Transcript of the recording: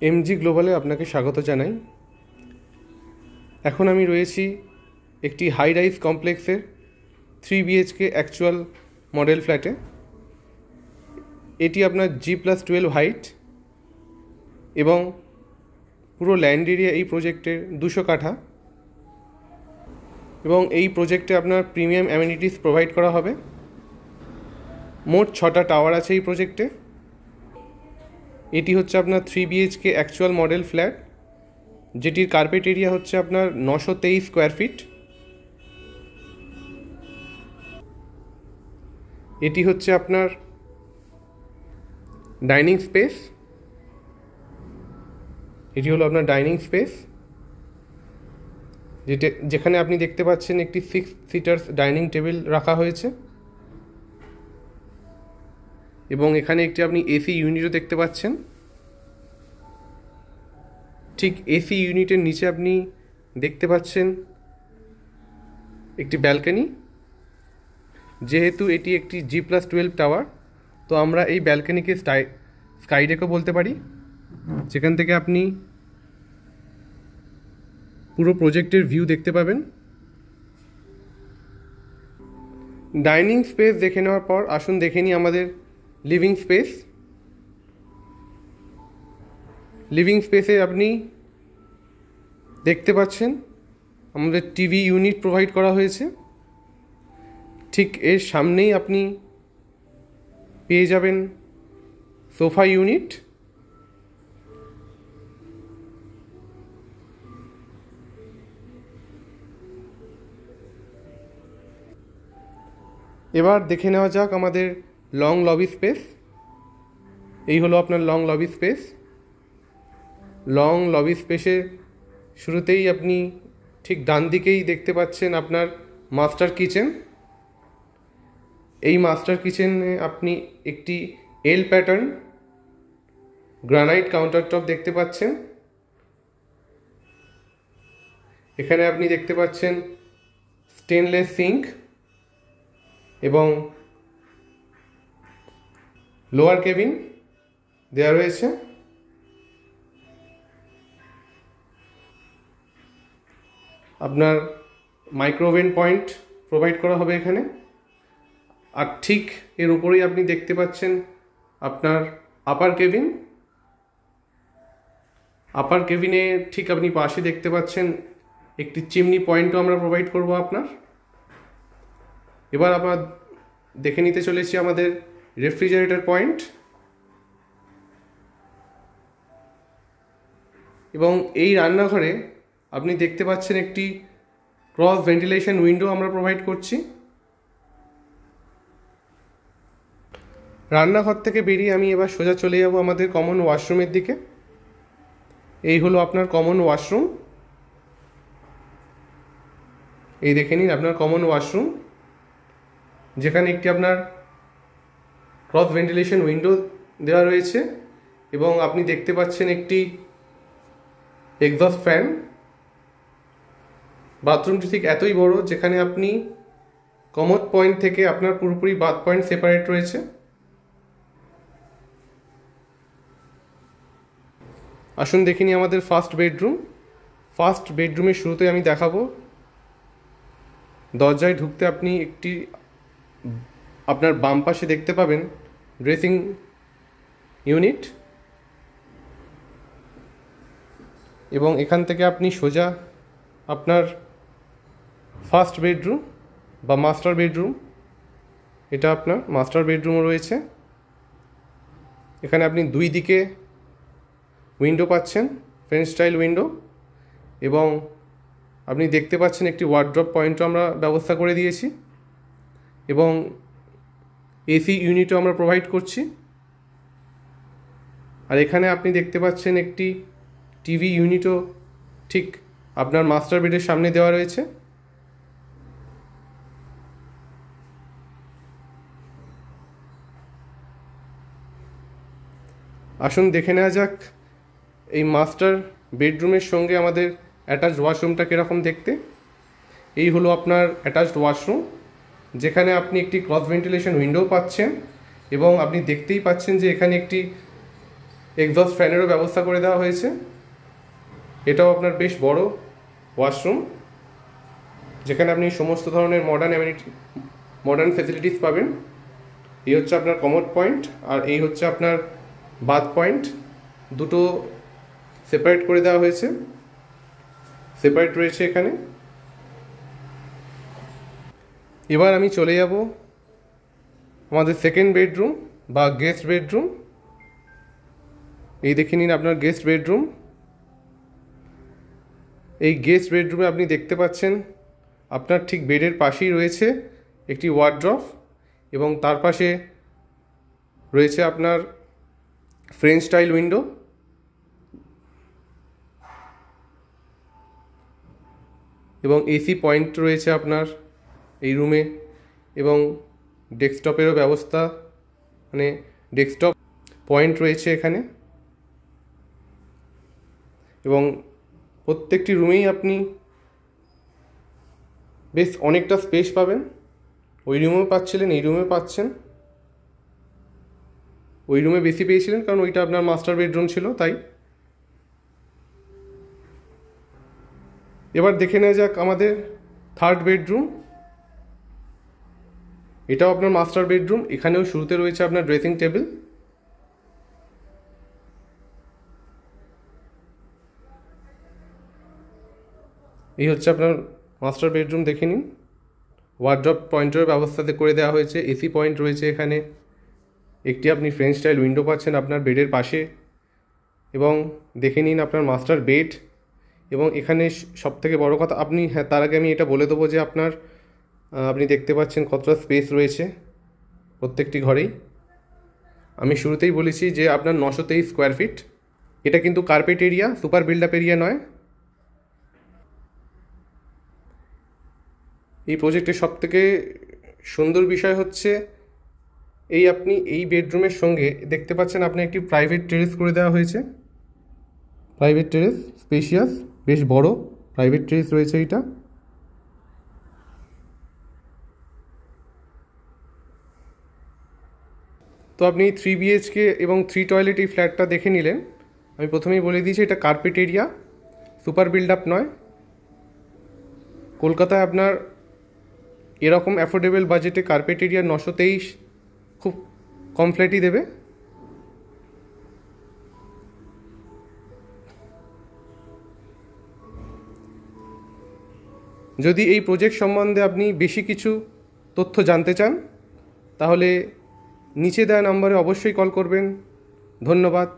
MG গ্লোবালে আপনাকে স্বাগত জানাই। এখন আমি রয়েছি একটি হাই রাইজ কমপ্লেক্সের 3 BHK অ্যাকচুয়াল মডেল ফ্ল্যাটে। এটি আপনার G+12 হাইট এবং পুরো ল্যান্ড এরিয়া এই প্রজেক্টের 200 কাঠা এবং এই প্রজেক্টে আপনার প্রিমিয়াম অ্যামেনিটিস প্রোভাইড করা হবে। মোট 6টা টাওয়ার আছে এই প্রজেক্টে। এটি হচ্ছে আপনার 3 BHK অ্যাকচুয়াল মডেল ফ্ল্যাট, যেটির কার্পেট এরিয়া হচ্ছে আপনার 923 স্কোয়ার ফিট। এটি হচ্ছে আপনার ডাইনিং স্পেস। এটি হলো আপনার ডাইনিং স্পেস, যেখানে আপনি দেখতে পাচ্ছেন একটি 6 সিটার্স ডাইনিং টেবিল রাখা হয়েছে এবং এখানে একটি আপনি এসি ইউনিটও দেখতে পাচ্ছেন। ঠিক এসি ইউনিটের নিচে আপনি দেখতে পাচ্ছেন একটি ব্যালকনি। যেহেতু এটি একটি G+12 টাওয়ার, তো আমরা এই ব্যালকনিকে স্কাই ডেকও বলতে পারি, যেখান থেকে আপনি পুরো প্রজেক্টের ভিউ দেখতে পাবেন। ডাইনিং স্পেস দেখে নেওয়ার পর আসুন দেখে নিই আমাদের লিভিং স্পেস। লিভিং স্পেসে আপনি দেখতে পাচ্ছেন আমাদের টিভি ইউনিট প্রোভাইড করা হয়েছে। ঠিক এর সামনেই আপনি পেয়ে যাবেন সোফা ইউনিট। এবার দেখে নেওয়া যাক আমাদের লং লবি স্পেস। এই হলো আপনার long lobby space. Long lobby স্পেসের শুরুতেই আপনি ঠিক ডান দিকেই দেখতে পাচ্ছেন আপনার মাস্টার কিচেন। এই মাস্টার কিচেনে আপনি একটি এল প্যাটার্ন গ্রানাইট কাউন্টারটপ দেখতে পাচ্ছেন। এখানে আপনি দেখতে পাচ্ছেন স্টেনলেস সিঙ্ক এবং লোয়ার কেবিন দেওয়া রয়েছে। আপনার মাইক্রোওভেন পয়েন্ট প্রোভাইড করা হবে এখানে। আর ঠিক এর উপরেই আপনি দেখতে পাচ্ছেন আপনার আপার কেবিন। আপার কেবিনে ঠিক আপনি পাশে দেখতে পাচ্ছেন একটি চিমনি পয়েন্টও আমরা প্রোভাইড করব আপনার। এবার আমরা দেখে নিতে চলেছি আমাদের রেফ্রিজারেটর পয়েন্ট এবং এই রান্নাঘরে আপনি দেখতে পাচ্ছেন একটি ক্রস ভেন্টিলেশন উইন্ডো আমরা প্রোভাইড করছি। রান্নাঘর থেকে বেরিয়ে আমি এবার সোজা চলে যাব আমাদের কমন ওয়াশরুমের দিকে। এই হলো আপনার কমন ওয়াশরুম। এই দেখে নিন আপনার কমন ওয়াশরুম, যেখানে একটি আপনার ক্রস ভেন্টিলেশন উইন্ডো দেওয়া রয়েছে এবং আপনি দেখতে পাচ্ছেন একটি এক্সস্ট ফ্যান। বাথরুমটি ঠিক এতই বড় যেখানে আপনি কমোড পয়েন্ট থেকে আপনার পুরোপুরি বাথ পয়েন্ট সেপারেট রয়েছে। আসুন দেখে নিই আমাদের ফার্স্ট বেডরুম। ফার্স্ট বেডরুমের শুরুতে আমি দেখাবো, দরজায় ঢুকতে আপনি একটি আপনার বাম পাশে দেখতে পাবেন ড্রেসিং ইউনিট এবং এখান থেকে আপনি সোজা আপনার ফার্স্ট বেডরুম বা মাস্টার বেডরুম, এটা আপনার মাস্টার বেডরুমও রয়েছে। এখানে আপনি দুই দিকে উইন্ডো পাচ্ছেন, ফ্রেঞ্চ স্টাইল উইন্ডো, এবং আপনি দেখতে পাচ্ছেন একটি ওয়ার্ড্রপ পয়েন্টও আমরা ব্যবস্থা করে দিয়েছি এবং এসি ইউনিটও আমরা প্রোভাইড করছি। আর এখানে আপনি দেখতে পাচ্ছেন একটি টিভি ইউনিটও ঠিক আপনার মাস্টার বেডের সামনে দেওয়া রয়েছে। আসুন দেখে নেওয়া যাক এই মাস্টার বেডরুমের সঙ্গে আমাদের অ্যাটাচড ওয়াশরুমটা কীরকম দেখতে। এই হলো আপনার অ্যাটাচড ওয়াশরুম, যেখানে আপনি একটি ক্রস ভেন্টিলেশন উইন্ডো পাচ্ছেন এবং আপনি দেখতেই পাচ্ছেন যে এখানে একটি এক্সস্ট ফ্যানেরও ব্যবস্থা করে দেওয়া হয়েছে। এটাও আপনার বেশ বড় ওয়াশরুম, যেখানে আপনি সমস্ত ধরনের মডার্ন ফেসিলিটিস পাবেন। এই হচ্ছে আপনার কমোড পয়েন্ট, আর এই হচ্ছে আপনার বাথ পয়েন্ট। দুটো সেপারেট করে দেওয়া হয়েছে, সেপারেট রয়েছে এখানে। এবার আমি চলে যাব আমাদের সেকেন্ড বেডরুম বা গেস্ট বেডরুম। এই দেখে নিন আপনার গেস্ট বেডরুম। এই গেস্ট বেডরুমে আপনি দেখতে পাচ্ছেন আপনার ঠিক বেডের পাশেই রয়েছে একটি ওয়ার্ড্রপ, এবং তার পাশে রয়েছে আপনার ফ্রেঞ্চ স্টাইল উইন্ডো। এবং এসি পয়েন্ট রয়েছে আপনার এই রুমে, এবং ডেস্কটপেরও ব্যবস্থা, মানে ডেস্কটপ পয়েন্ট রয়েছে এখানে। এবং প্রত্যেকটি রুমেই আপনি বেশ অনেকটা স্পেস পাবেন। ওই রুমেও পাচ্ছিলেন, এই রুমেও পাচ্ছেন। ওই রুমে বেশি পেয়েছিলেন কারণ ওইটা আপনার মাস্টার বেডরুম ছিল, তাই। এবার দেখে নেওয়া যাক আমাদের থার্ড বেডরুম। এটাও আপনার মাস্টার বেডরুম। এখানেও শুরুতে রয়েছে আপনার ড্রেসিং টেবিল। এই হচ্ছে আপনার মাস্টার বেডরুম, দেখে নিন। ওয়ার্ড্রপ পয়েন্টের ব্যবস্থা করে দেওয়া হয়েছে, এসি পয়েন্ট রয়েছে এখানে। একটি আপনি ফ্রেঞ্চ স্টাইল উইন্ডো পাচ্ছেন আপনার বেডের পাশে। এবং দেখে নিন আপনার মাস্টার বেড। এবং এখানে সবথেকে বড় কথা, আপনি, হ্যাঁ, তার আগে আমি এটা বলে দেবো যে আপনি দেখতে পাচ্ছেন কতটা স্পেস রয়েছে প্রত্যেকটি ঘরেই। আমি শুরুতেই বলেছি যে আপনার 923 স্কোয়ার ফিট। এটা কিন্তু carpet area, super build up area নয়। এই প্রজেক্টের সবথেকে সুন্দর বিষয় হচ্ছে আপনি এই বেডরুমের সঙ্গে দেখতে পাচ্ছেন আপনি একটি প্রাইভেট টেরেস করে দেওয়া হয়েছে। প্রাইভেট টেরেস, স্পেশিয়াস, বেশ বড় প্রাইভেট টেরেস রয়েছে এইটা। তো আপনি 3 BHK এবং 3 টয়লেট এই ফ্ল্যাটটা দেখে নিলেন। আমি প্রথমেই বলে দিয়েছি এটা carpet area, super build up নয়। কলকাতায় আপনার এরকম অ্যাফোর্ডেবল বাজেটে কার্পেট এরিয়া 923 খুব কম ফ্ল্যাটই দেবে। যদি এই প্রজেক্ট সম্বন্ধে আপনি বেশি কিছু তথ্য জানতে চান, তাহলে নিচে দেওয়া নম্বরে অবশ্যই কল করবেন। ধন্যবাদ।